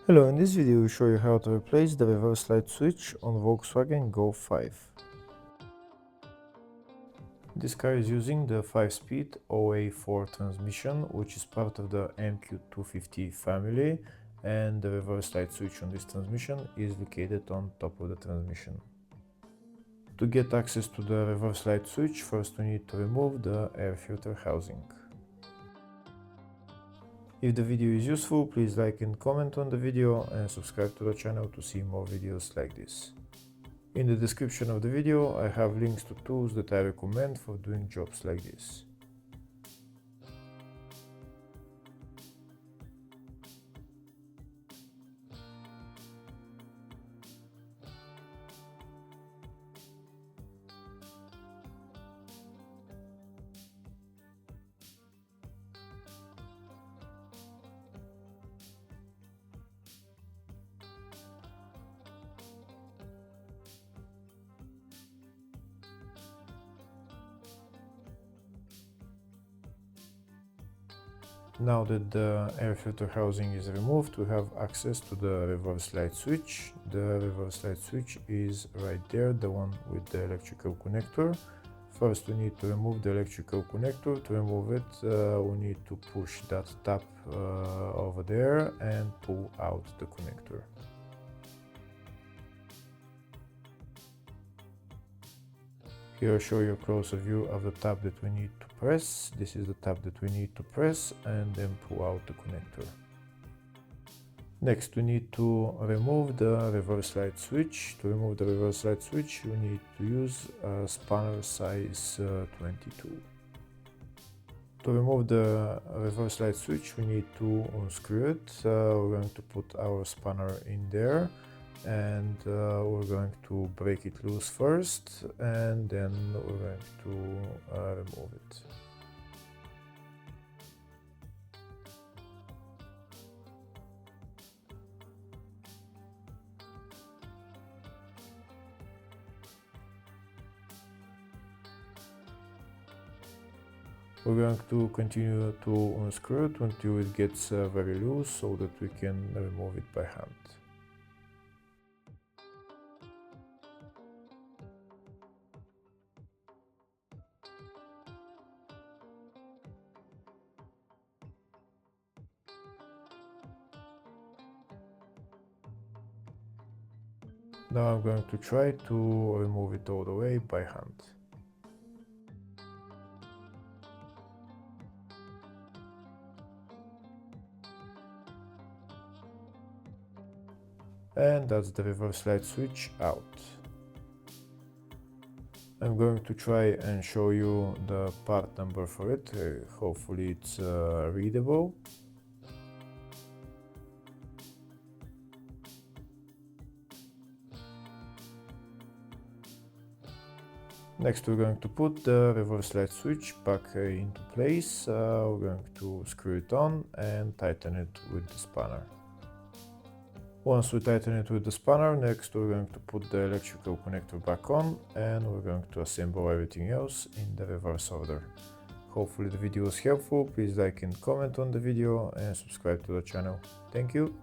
Hello, in this video we show you how to replace the reverse light switch on Volkswagen Golf 5. This car is using the 5-speed 0A4 transmission, which is part of the MQ250 family, and the reverse light switch on this transmission is located on top of the transmission. To get access to the reverse light switch, first we need to remove the air filter housing. If the video is useful, please like and comment on the video and subscribe to the channel to see more videos like this. In the description of the video, I have links to tools that I recommend for doing jobs like this. Now that the air filter housing is removed, we have access to the reverse light switch. The reverse light switch is right there, the one with the electrical connector. First we need to remove the electrical connector. To remove it, we need to push that tab over there and pull out the connector. Here I show you a closer view of the tab that we need to press. This is the tab that we need to press and then pull out the connector. Next we need to remove the reverse light switch. To remove the reverse light switch you need to use a spanner size 22. To remove the reverse light switch we need to unscrew it. We're going to put our spanner in there, and we're going to break it loose first, and then we're going to remove it. We're going to continue to unscrew it until it gets very loose so that we can remove it by hand. Now I'm going to try to remove it all the way by hand. And that's the reverse light switch out. I'm going to try and show you the part number for it. Hopefully it's readable. Next we're going to put the reverse light switch back into place. We're going to screw it on and tighten it with the spanner. Once we tighten it with the spanner, next we're going to put the electrical connector back on, and we're going to assemble everything else in the reverse order. Hopefully the video was helpful. Please like and comment on the video and subscribe to the channel. Thank you.